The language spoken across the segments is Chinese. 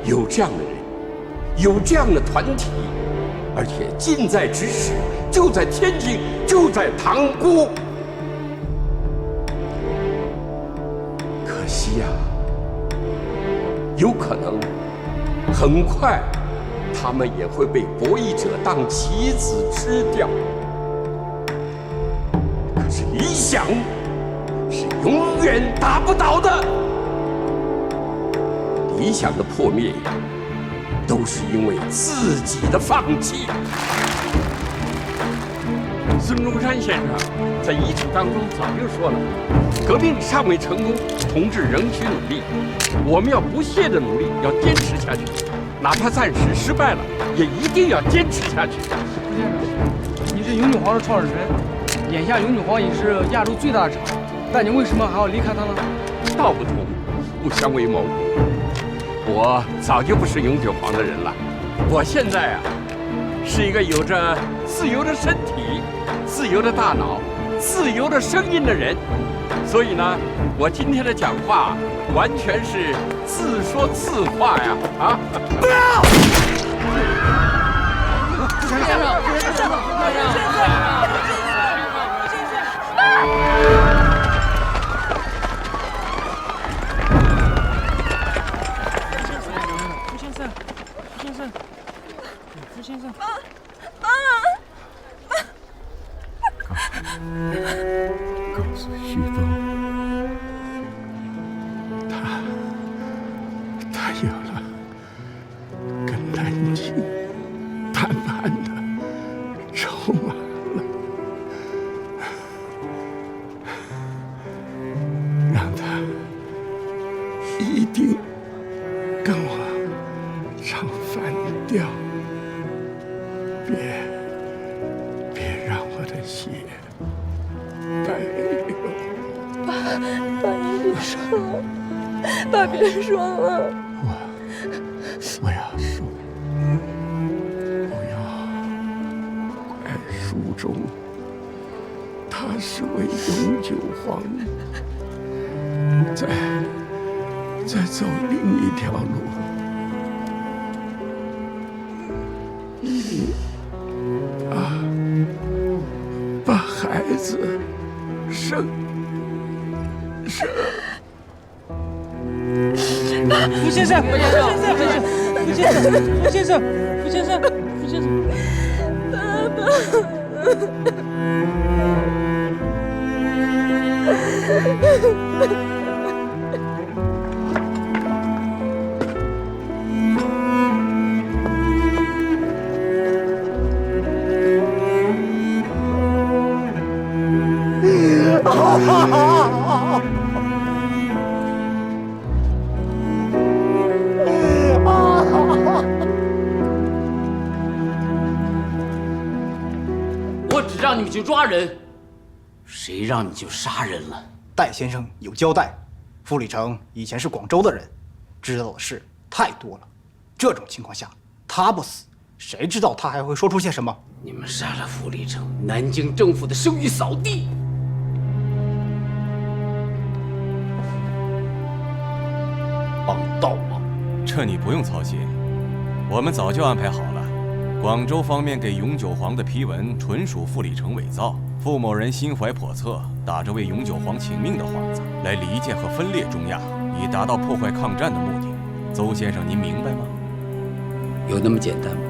有这样的人，有这样的团体，而且近在咫尺，就在天津，就在塘沽。可惜呀，有可能很快他们也会被博弈者当棋子吃掉。可是理想是永远打不倒的。理想的破灭，都是因为自己的放弃。孙中山先生在遗嘱当中早就说了，革命尚未成功，同志仍需努力。我们要不懈的努力，要坚持下去，哪怕暂时失败了，也一定要坚持下去。胡先生，你是永久黄的创始人，眼下永久黄已是亚洲最大的厂，但你为什么还要离开它呢？道不同，不相为谋。我早就不是永久黄的人了，我现在啊，是一个有着自由的身体、自由的大脑、自由的声音的人，所以呢，我今天的讲话完全是自说自话呀！啊！不要！先生，胡先生，告诉旭东，他有了跟南京谈判的筹码了，让他一定跟我唱反调。别让我的血白流。爸，你别说了，爸别说了。我要说，不要怪书中，他是为永久黄在走另一条路。把孩子生。胡先生，胡先生，爸爸。我只让你们去抓人，谁让你去杀人了？戴先生有交代，傅礼成以前是广州的人，知道的事太多了。这种情况下，他不死，谁知道他还会说出些什么？你们杀了傅礼成，南京政府的声誉扫地。帮倒忙，这你不用操心，我们早就安排好了。广州方面给永久黄的批文纯属傅礼成伪造，傅某人心怀叵测，打着为永久黄请命的幌子来离间和分裂中亚，以达到破坏抗战的目的。邹先生，您明白吗？有那么简单吗？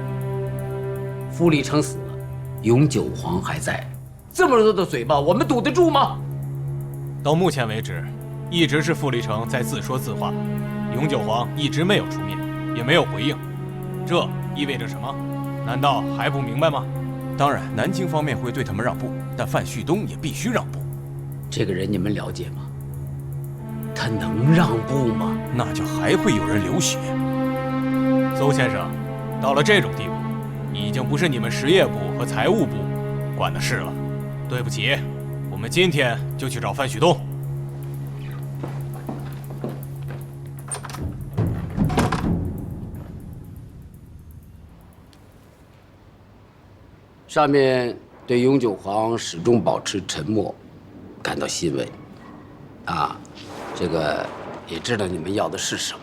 傅礼成死了，永久黄还在，这么多的嘴巴，我们堵得住吗？到目前为止，一直是傅礼成在自说自话，永久黄一直没有出面，也没有回应，这意味着什么？难道还不明白吗？当然，南京方面会对他们让步，但范旭东也必须让步。这个人你们了解吗？他能让步吗？那就还会有人流血。邹先生，到了这种地步，已经不是你们实业部和财务部管的事了。对不起，我们今天就去找范旭东。上面对永久黄始终保持沉默感到欣慰，这个也知道你们要的是什么。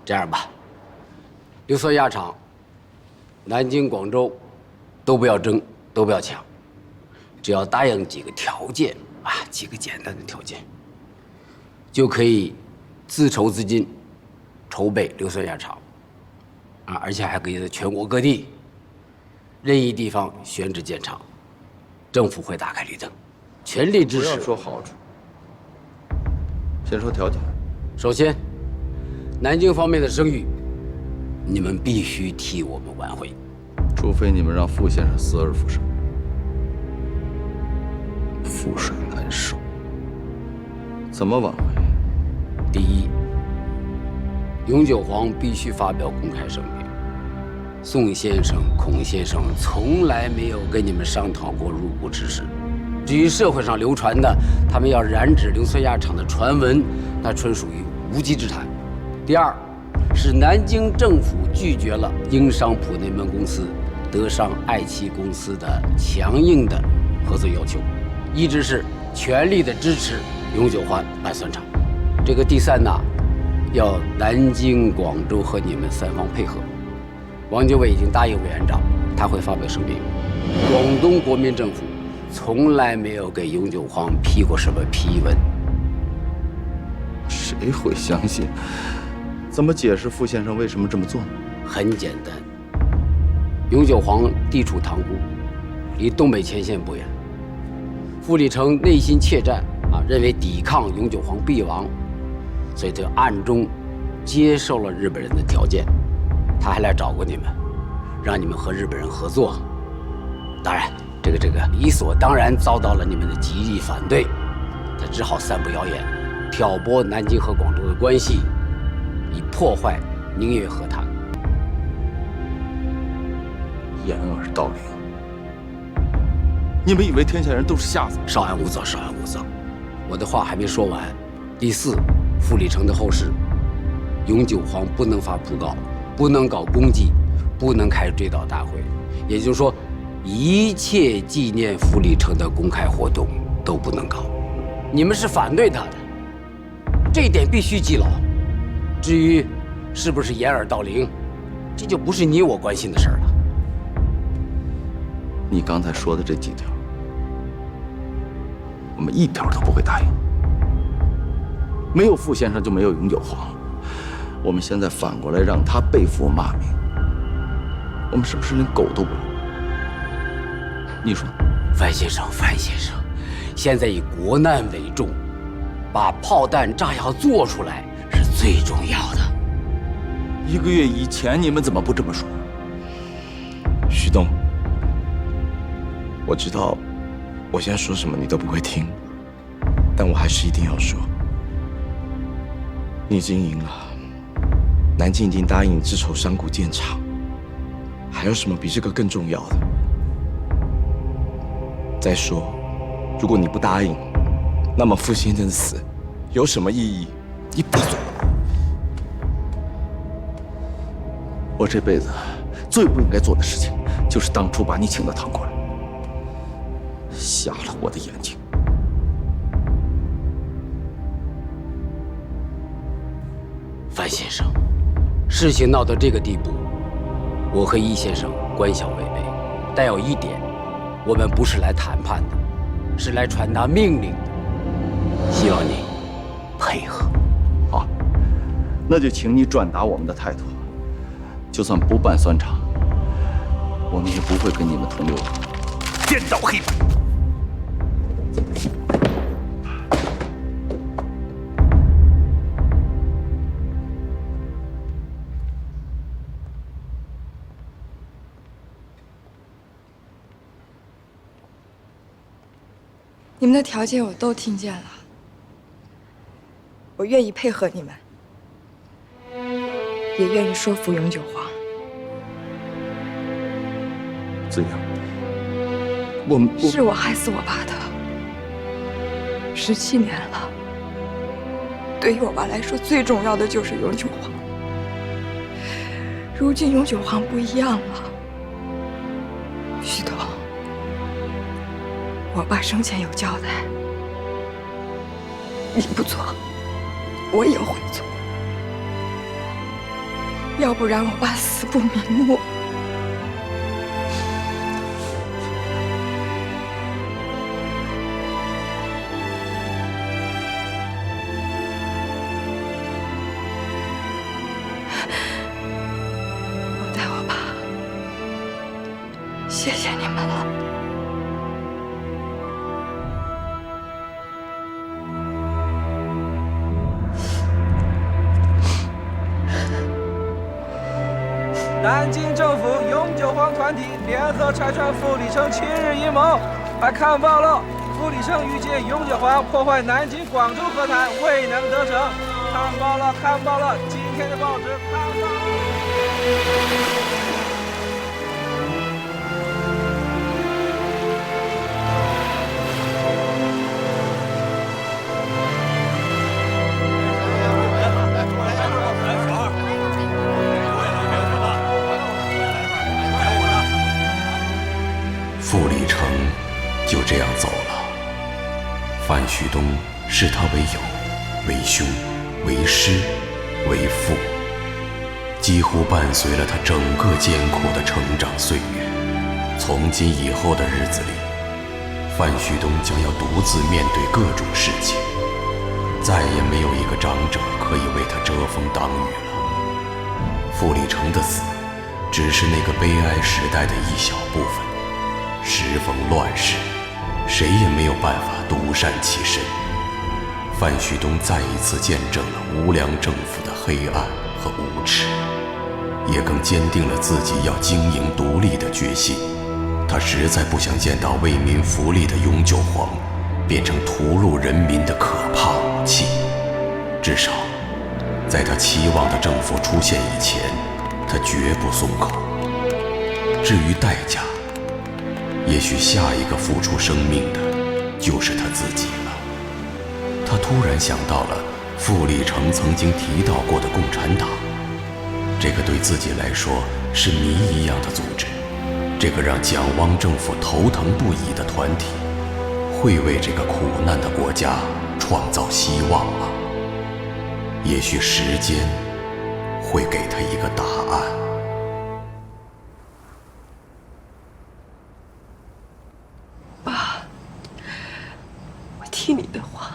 这样吧，硫酸亚厂，南京、广州都不要争，都不要抢，只要答应几个条件啊，几个简单的条件，就可以自筹资金，筹备硫酸亚厂，啊，而且还可以在全国各地任意地方选址建厂，政府会打开绿灯，全力支持。不要说好处，先说条件。首先，南京方面的声誉，你们必须替我们挽回。除非你们让傅先生死而复生，覆水难收。怎么挽回？第一，永久黄必须发表公开声明。宋先生、孔先生从来没有跟你们商讨过入股之事。至于社会上流传的他们要染指硫酸亚厂的传闻，那纯属于无稽之谈。第二，是南京政府拒绝了英商普内蒙公司、德商爱奇公司的强硬的合作要求，一直是全力的支持永久黄办酸厂。这个第三呢，要南京、广州和你们三方配合。王经纬已经答应委员长，他会发表声明。广东国民政府从来没有给永久黄批过什么批文。谁会相信？怎么解释傅先生为什么这么做呢？很简单，永久黄地处塘沽，离东北前线不远。傅立成内心怯战啊，认为抵抗永久黄必亡，所以就暗中接受了日本人的条件。他还来找过你们，让你们和日本人合作。当然，这个理所当然遭到了你们的极力反对，他只好散布谣言，挑拨南京和广州的关系，以破坏宁粤和谈。掩耳盗铃！你们以为天下人都是瞎子？稍安勿躁，稍安勿躁。我的话还没说完。第四，傅立成的后事，永久黄不能发讣告，不能搞公祭，不能开追悼大会，也就是说，一切纪念傅立成的公开活动都不能搞。你们是反对他的，这一点必须记牢。至于是不是掩耳盗铃，这就不是你我关心的事儿了。你刚才说的这几条，我们一条都不会答应。没有傅先生就没有永久黄，我们现在反过来让他背负骂名，我们是不是连狗都不如？你说，范先生，现在以国难为重，把炮弹炸药做出来是最重要的。1个月以前你们怎么不这么说？徐东，我知道我现在说什么你都不会听，但我还是一定要说，你已经赢了，南京已经答应自筹商股建厂，还有什么比这个更重要的？再说，如果你不答应，那么傅先生的死有什么意义？你闭嘴！我这辈子最不应该做的事情，就是当初把你请到唐国来，瞎了我的眼睛。范先生，事情闹到这个地步，我和易先生关小微微，但有一点，我们不是来谈判的，是来传达命令的。希望你配合。好，那就请你转达我们的态度。就算不办酸厂，我们也不会跟你们同流合污。颠倒黑白。你们的条件我都听见了，我愿意配合你们，也愿意说服永久黄。子阳，我是我害死我爸的，17年了。对于我爸来说，最重要的就是永久黄。如今永久黄不一样了，徐东，我爸生前有交代，你不做，我也会做。要不然我爸死不瞑目。我带我爸，谢谢你们了。南京政府永久黄团体联合拆穿傅里城7日阴谋，还看报了傅里城欲借永久黄破坏南京广州和谈，未能得逞。看报了，看报了，今天的报纸看报了。傅里城就这样走了。范旭东视他为友、为兄、为师、为父，几乎伴随了他整个艰苦的成长岁月。从今以后的日子里，范旭东将要独自面对各种事情，再也没有一个长者可以为他遮风挡雨了。傅里城的死，只是那个悲哀时代的一小部分。时逢乱世，谁也没有办法独善其身。范旭东再一次见证了无良政府的黑暗和无耻，也更坚定了自己要经营独立的决心。他实在不想见到为民福利的永久黄变成屠戮人民的可怕武器。至少，在他期望的政府出现以前，他绝不松口。至于代价，也许下一个付出生命的就是他自己了。他突然想到了傅里城曾经提到过的共产党，这个对自己来说是谜一样的组织，这个让蒋汪政府头疼不已的团体，会为这个苦难的国家创造希望吗？也许时间会给他一个答案。爸，我听你的话，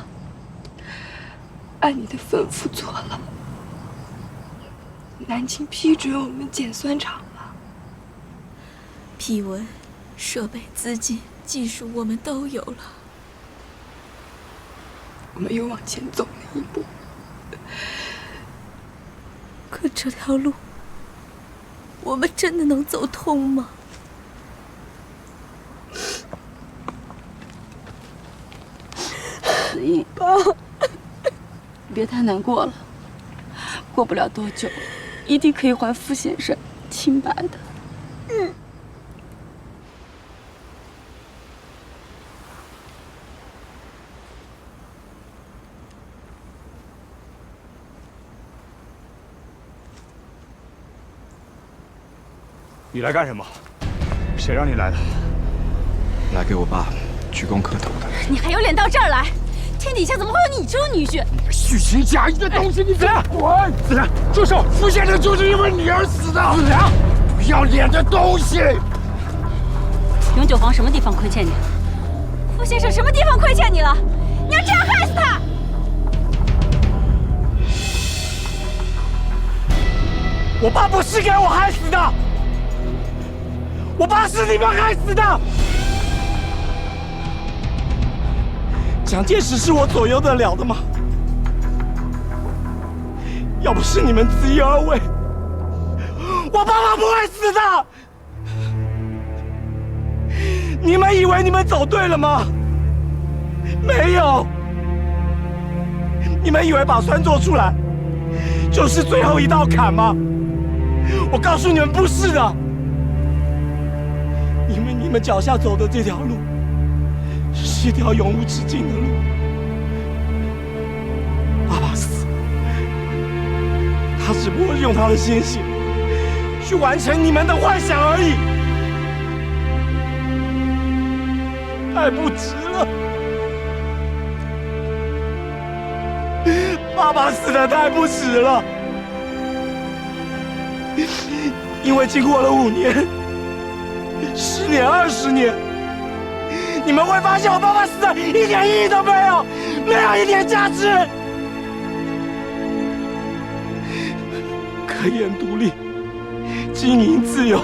按你的吩咐做了。南京批准我们建酸厂了，批文、设备、资金、技术我们都有了，我们又往前走了一步。可这条路，我们真的能走通吗？子怡，爸，别太难过了，过不了多久，一定可以还傅先生清白的。你来干什么？谁让你来的？来给我爸鞠躬磕头的。你还有脸到这儿来？天底下怎么会有你这种女婿？虚情假意的东西，你子良，滚！子良，住手！傅先生就是因为你而死的。子良，不要脸的东西！永久黄什么地方亏欠你？傅先生什么地方亏欠你了？你要这样害死他！我爸不是给我害死的，我爸是你们害死的。蒋介石是我左右得了的吗？要不是你们自意而为，我爸爸不会死的。你们以为你们走对了吗？没有。你们以为把酸做出来就是最后一道坎吗？我告诉你们，不是的。因为你们脚下走的这条路，是一条永无止境的路。爸爸死，他只不过用他的鲜血去完成你们的幻想而已，太不值了。爸爸死的太不值了。因为经过了5年、10年、20年，你们会发现我爸爸死的一点意义都没有，没有一点价值。科研独立，经营自由，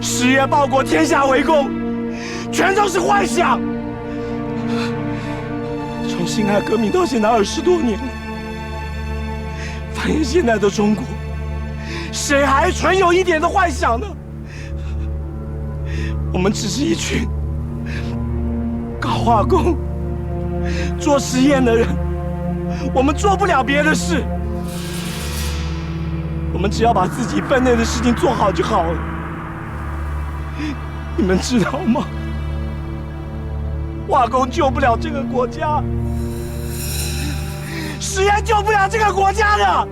实业报国，天下为公，全都是幻想。从辛亥革命到现在20多年了，发现现在的中国，谁还存有一点的幻想呢？我们只是一群搞化工、做实验的人，我们做不了别的事。我们只要把自己分内的事情做好就好了。你们知道吗？化工救不了这个国家，实验救不了这个国家的。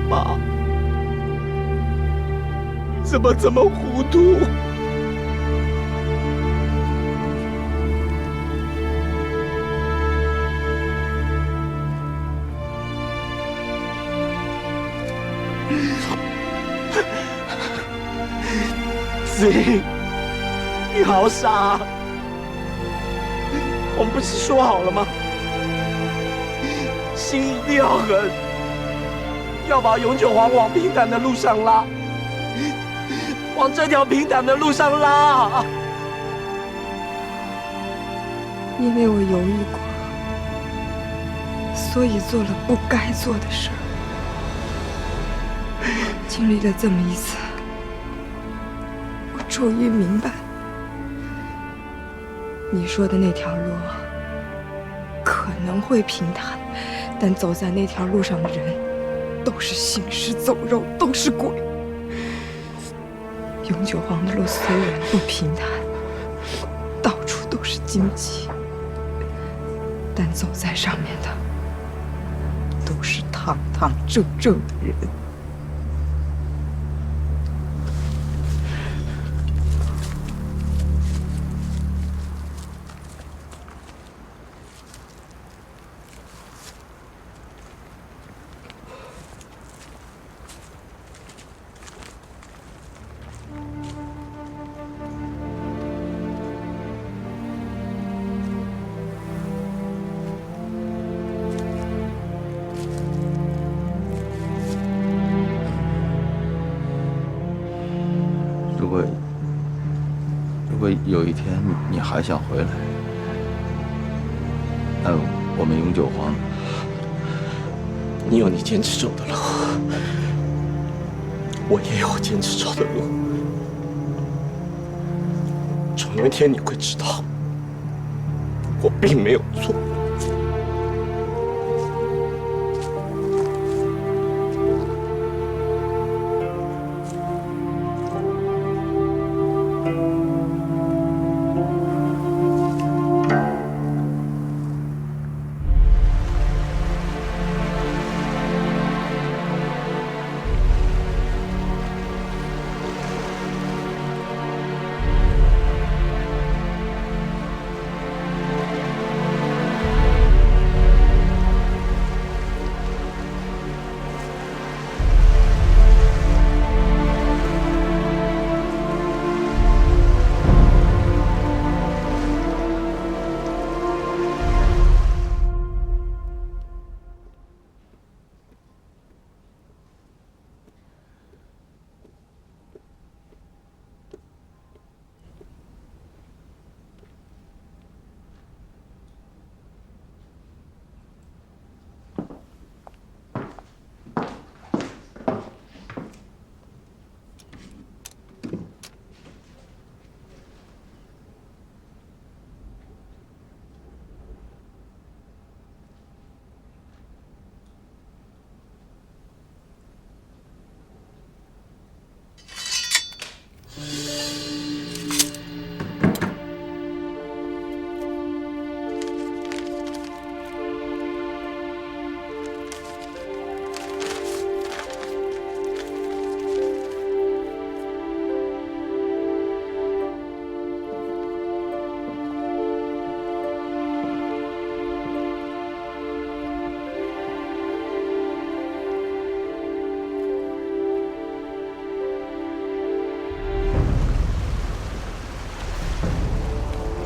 妈，怎么这么糊涂？子英，你好傻！我们不是说好了吗？心一定要狠，要把永久皇往平坦的路上拉，往这条平坦的路上拉。因为我犹豫过，所以做了不该做的事儿。经历了这么一次，我终于明白，你说的那条路可能会平坦，但走在那条路上的人都是行尸走肉，都是鬼。永久皇的路虽然不平坦，到处都是荆棘，但走在上面的都是堂堂正正的人。如果有一天你还想回来，那我们永久皇，你有你坚持走的路，我也有我坚持走的路。总有一天你会知道，我并没有错。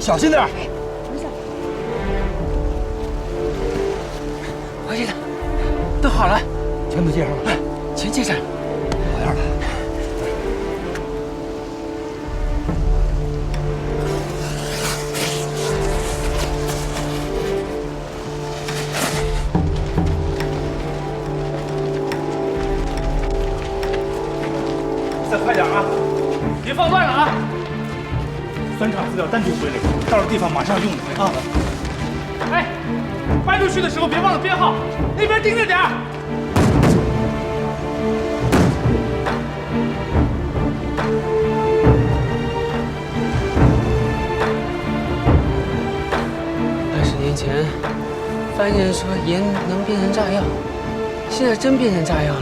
小心点。回去的，都好了，全都接上了，全接上了，好样的！再快点啊！别放乱了啊！酸场资料单独归类，到了地方马上用啊！哎，搬出去的时候别忘了编号，那边盯着点儿。20年前，发现人说盐能变成炸药，现在真变成炸药了。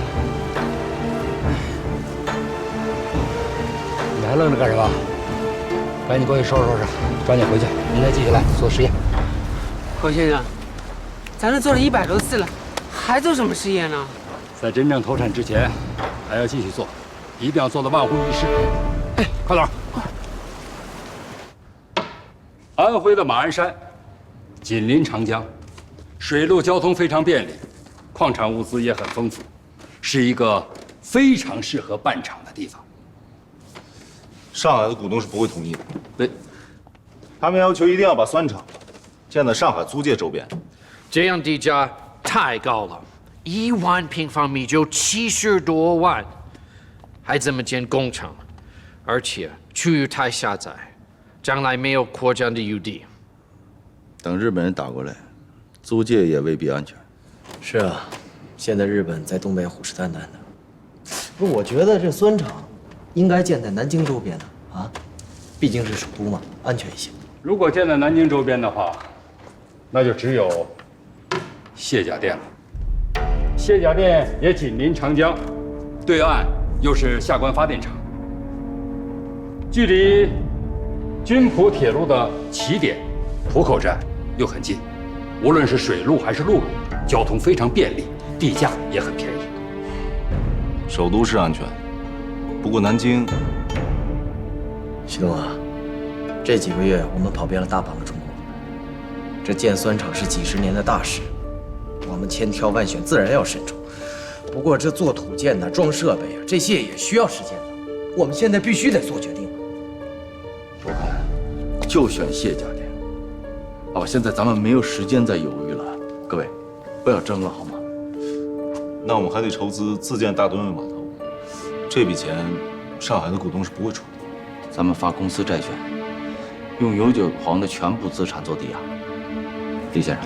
你还愣着干什么？赶紧过去收拾收拾，抓紧回去，明天继续来做实验。侯先生，咱都做了100多次了，还做什么实验呢？在真正投产之前，还要继续做，一定要做到万无一失。哎，快点！安徽的马鞍山，紧邻长江，水陆交通非常便利，矿产物资也很丰富，是一个非常适合办厂的地方。上海的股东是不会同意的。对，他们要求一定要把酸厂建在上海租界周边。这样地价太高了，1万平方米就70多万，还怎么建工厂？而且区域太狭窄，将来没有扩张的余地。等日本人打过来，租界也未必安全。是啊，现在日本在东北虎视眈眈的。不是，我觉得这酸厂应该建在南京周边的啊，毕竟是首都嘛，安全一些。如果建在南京周边的话，那就只有卸甲店了。卸甲店也紧邻长江，对岸又是下关发电厂，距离军浦铁路的起点浦口站又很近，无论是水路还是陆路，交通非常便利，地价也很便宜。首都是安全，不过南京，徐东啊，这几个月我们跑遍了大半个中国，这建酸厂是几10年的大事，我们千挑万选，自然要慎重。不过这做土建呐、装设备啊，这些也需要时间的。我们现在必须得做决定了。我看就选卸甲店。哦，现在咱们没有时间再犹豫了，各位，不要争了好吗？那我们还得筹资自建大吨位码头，这笔钱上海的股东是不会出的。咱们发公司债券，用永久黄的全部资产做抵押。李先生，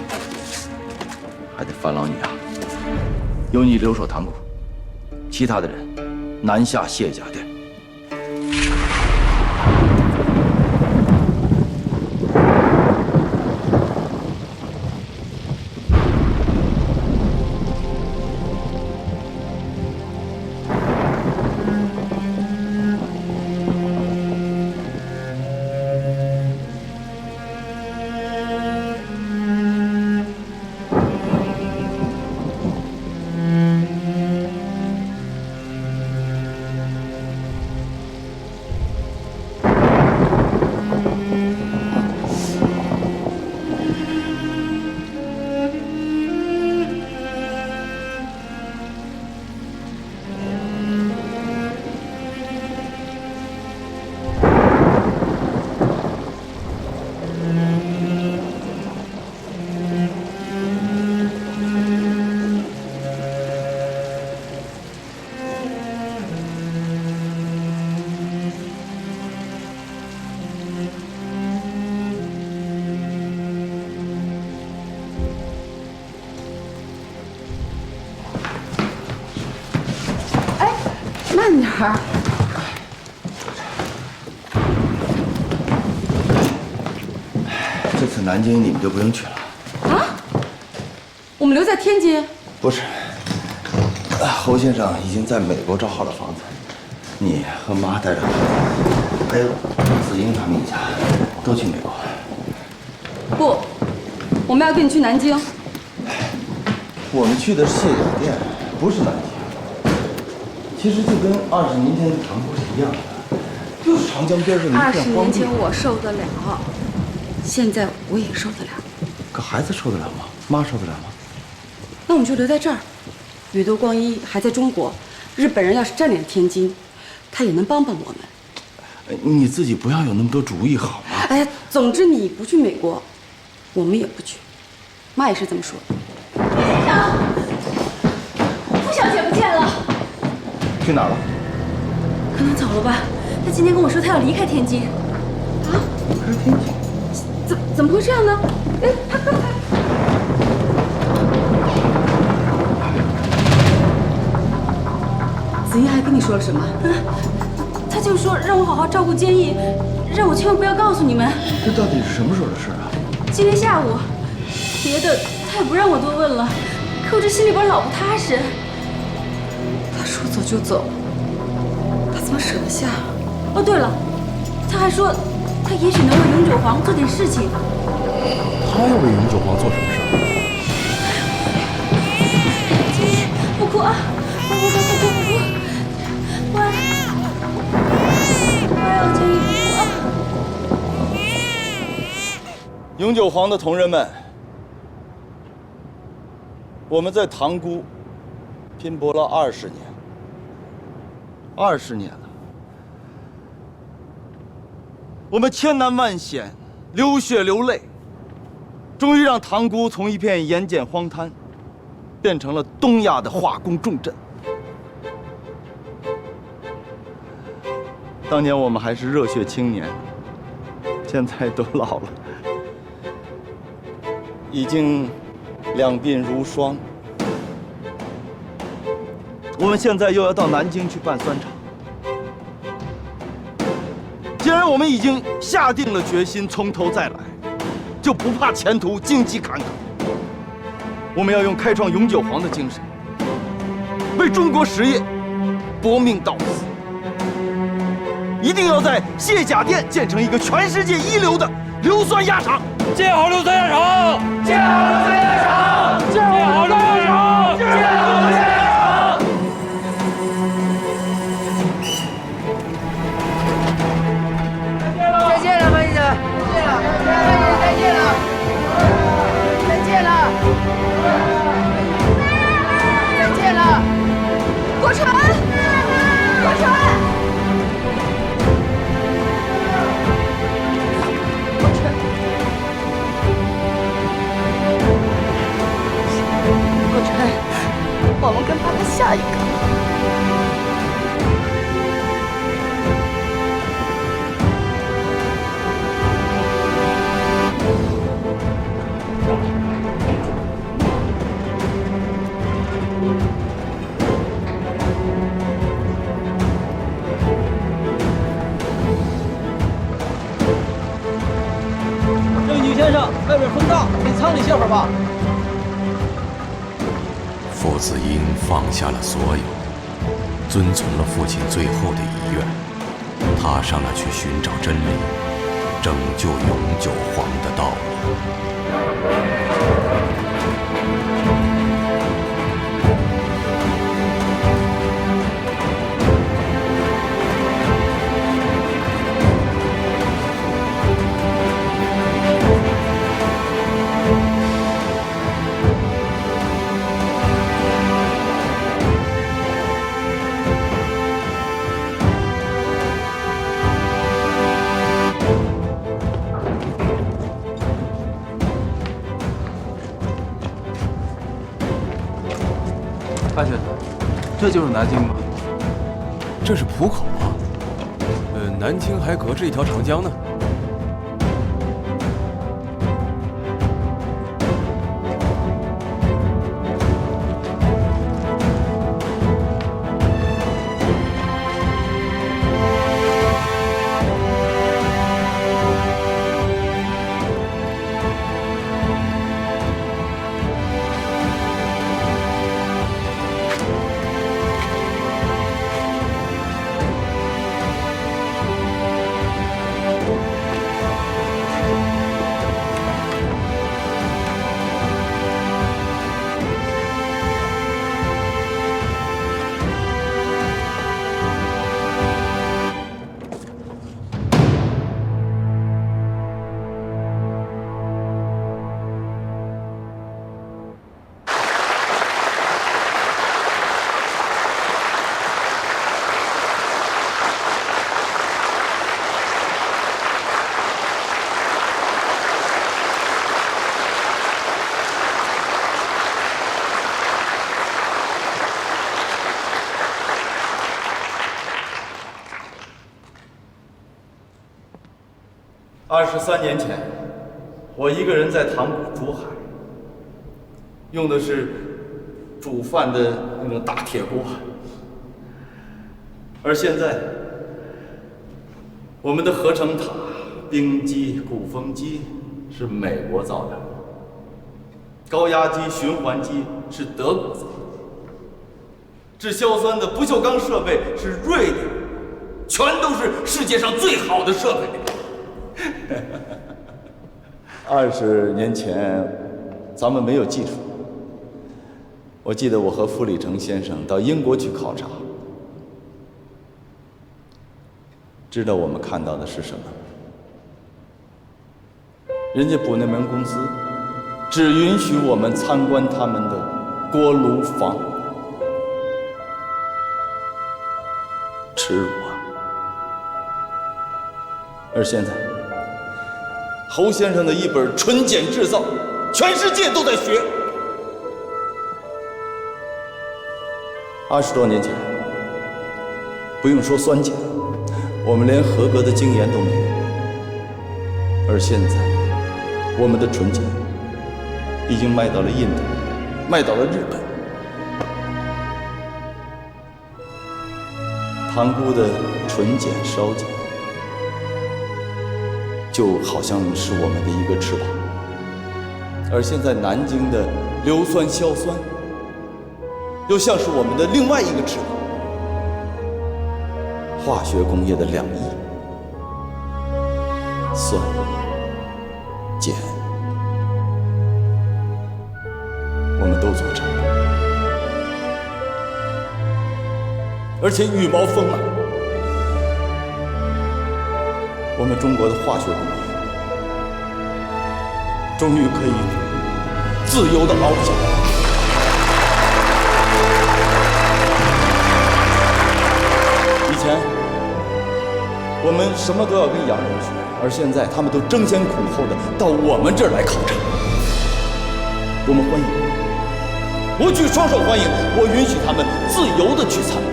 还得烦劳你啊，由你留守塘沽，其他的人南下卸甲店。慢点儿。这次南京你们就不用去了。啊？我们留在天津？不是，侯先生已经在美国找好了房子，你和妈带着，还有子英他们一家都去美国。不，我们要跟你去南京。我们去的是卸甲店，不是南京。其实就跟20年前的塘沽是一样的，就是长江边上一片20荒地。年前我受得了，现在我也受得了。可孩子受得了吗？妈受得了吗？那我们就留在这儿。宇多光一还在中国，日本人要是占领天津，他也能帮帮我们。你自己不要有那么多主意好吗？哎呀，总之你不去美国，我们也不去。妈也是这么说的。县长，傅小姐不见了，去哪儿了？可能走了吧。她今天跟我说她要离开天津。啊？离开天津？怎么会这样呢？哎，她刚才。子怡还跟你说了什么？他就说让我好好照顾坚毅，让我千万不要告诉你们。这到底是什么时候的事啊？今天下午，别的他也不让我多问了，可我这心里边老不踏实。他说走就走，他怎么舍得下？哦，对了，他还说他也许能为永久皇做点事情。他要为永久皇做什么事儿？坚毅，不哭啊！不哭！乖。哎呦，坚毅不哭啊！永久皇的同仁们，我们在塘沽拼搏了20年，20年了，我们千难万险，流血流泪，终于让塘沽从一片盐碱荒滩，变成了东亚的化工重镇。当年我们还是热血青年，现在都老了，已经两鬓如霜。我们现在又要到南京去办酸厂。既然我们已经下定了决心从头再来，就不怕前途荆棘坎坷。我们要用开创永久皇的精神，为中国实业搏命到死。一定要在卸甲店建成一个全世界一流的硫酸压厂，建好硫酸压厂，建好硫酸压厂，建好硫酸压厂，建好硫酸压厂。再见了，班医生，再见了，再见了，再见了，国成，国成。我们跟爸爸下一个。郑举先生，外边风大，进舱里歇会儿吧。傅子英放下了所有，遵从了父亲最后的遗愿，踏上了去寻找真理、拯救永久皇的道路。阿雪，这就是南京吗？这是浦口啊。南京还隔着一条长江呢。23年前，我一个人在塘沽煮海，用的是煮饭的那种大铁锅。而现在，我们的合成塔、冰机、鼓风机是美国造的，高压机、循环机是德国造的，制硝酸的不锈钢设备是瑞典，全都是世界上最好的设备。20年前，咱们没有技术。我记得我和傅里成先生到英国去考察，知道我们看到的是什么？人家普内门公司只允许我们参观他们的锅炉房，耻辱啊！而现在，侯先生的一本《纯碱制造》，全世界都在学。20多年前，不用说酸碱，我们连合格的精盐都没有。而现在，我们的纯碱已经卖到了印度，卖到了日本。塘沽的纯碱烧碱，就好像是我们的一个翅膀，而现在南京的硫酸硝酸，又像是我们的另外一个翅膀。化学工业的两翼，酸、碱，我们都做成了，而且羽毛丰满。我们中国的化学工业终于可以自由地翱翔。以前我们什么都要跟洋人学，而现在他们都争先恐后的到我们这儿来考察。我们欢迎，我举双手欢迎，我允许他们自由地去参观，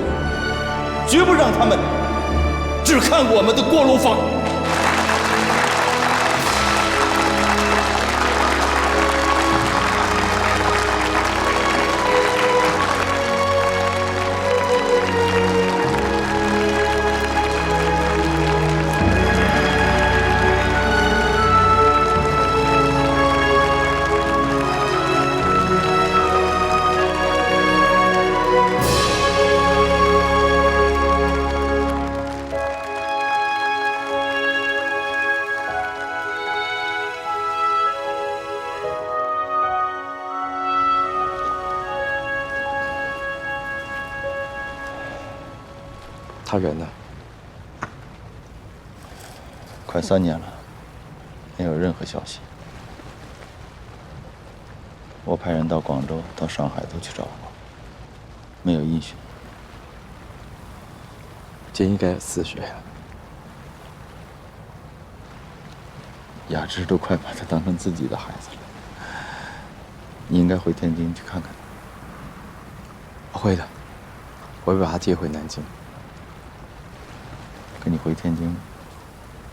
绝不让他们只看我们的锅炉房。他人呢？快3年了，没有任何消息。我派人到广州、到上海都去找过，没有音讯。建议该自学。雅芝都快把他当成自己的孩子了，你应该回天津去看看。会的，我会把他接回南京。可你回天津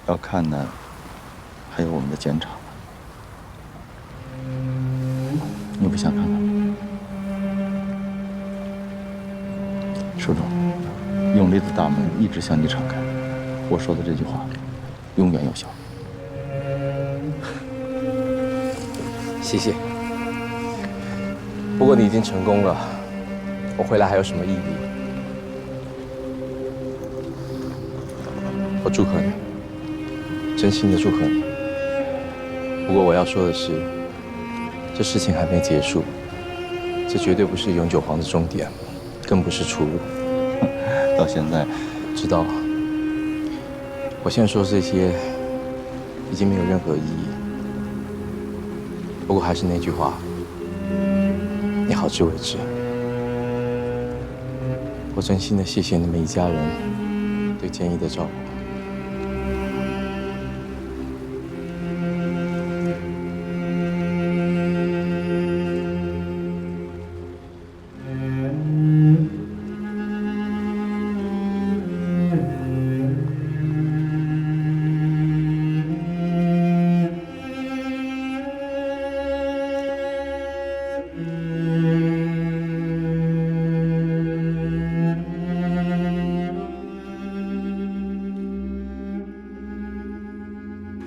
要看的还有我们的碱厂，你不想看看吗？舒总，永利的大门一直向你敞开，我说的这句话永远有效。谢谢。不过你已经成功了，我回来还有什么意义？我祝贺你，真心的祝贺你。不过我要说的是，这事情还没结束，这绝对不是永久皇的终点，更不是出路。到现在，知道。我现在说这些，已经没有任何意义。不过还是那句话，你好自为之。我真心的谢谢你们一家人对建议的照顾。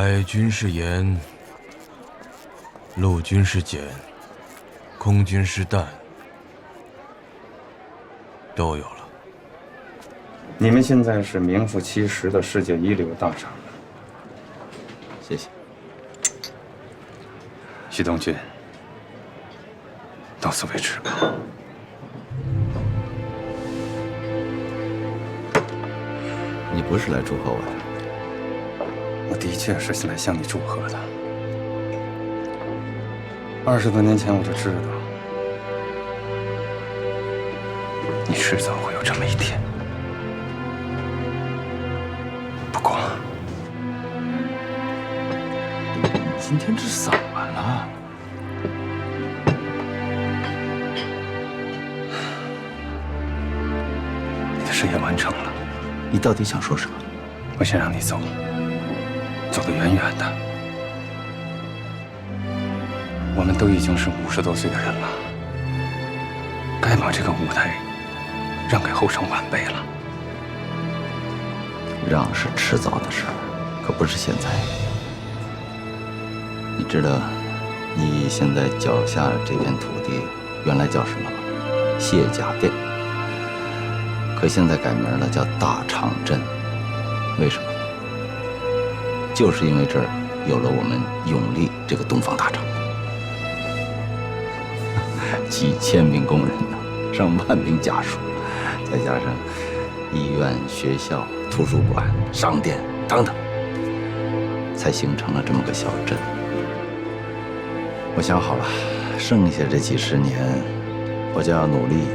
海军是盐，陆军是碱，空军是氮，都有了。你们现在是名副其实的世界一流大厂。谢谢。徐东军，到此为止吧。你不是来祝贺我的？我的确是来向你祝贺的。20多年前我就知道，你迟早会有这么一天。不过，今天这嗓晚了。你的事业完成了。你到底想说什么？我想让你走，走得远远的。我们都已经是50多岁的人了，该把这个舞台让给后生晚辈了。让是迟早的事儿，可不是现在。你知道，你现在脚下这片土地原来叫什么吗？谢家店。可现在改名了，叫大场镇。为什么？就是因为这儿有了我们永利这个东方大厂，几千名工人呢，上万名家属，再加上医院、学校、图书馆、商店等等，才形成了这么个小镇。我想好了，剩下这几10年，我就要努力，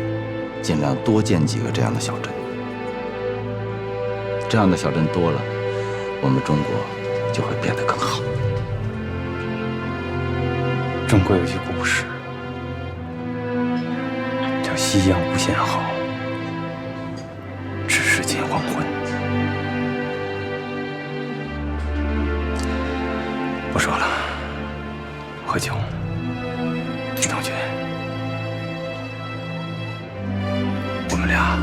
尽量多建几个这样的小镇。这样的小镇多了，我们中国就会变得更好。中国有句古诗，叫“夕阳无限好，只是近黄昏”。不说了，喝酒。徐同学，我们俩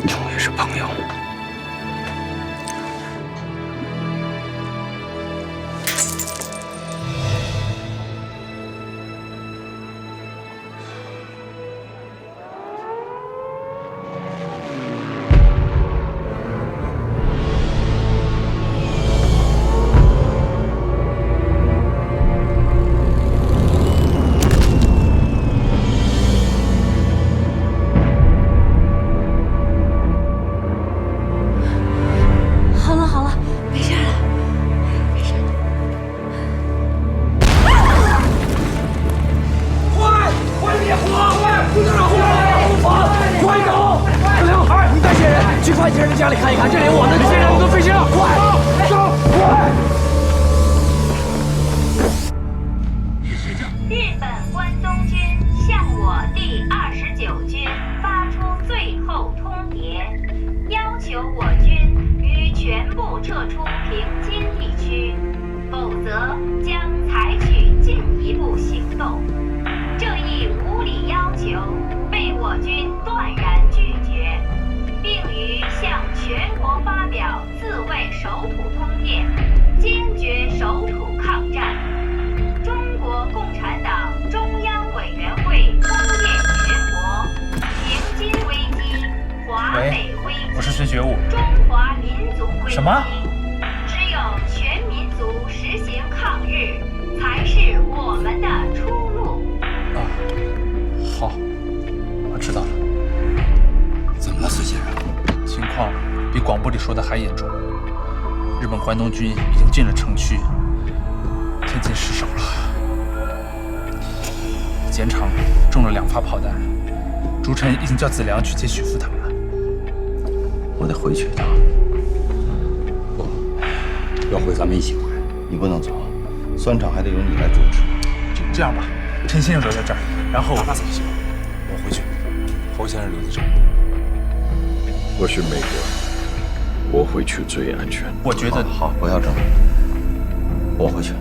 永远是朋友。关东军已经进了城区，渐渐失守了。碱厂中了2发炮弹，朱晨已经叫子良去接许父他们了。我得回去一趟。不，要回咱们一起回。你不能走，酸厂还得由你来主持。这样吧，陈先生留在这儿，然后那怎么行？我回去，侯先生留在这儿。我去美国。我回去最安全。我觉得好，不要争，我回去。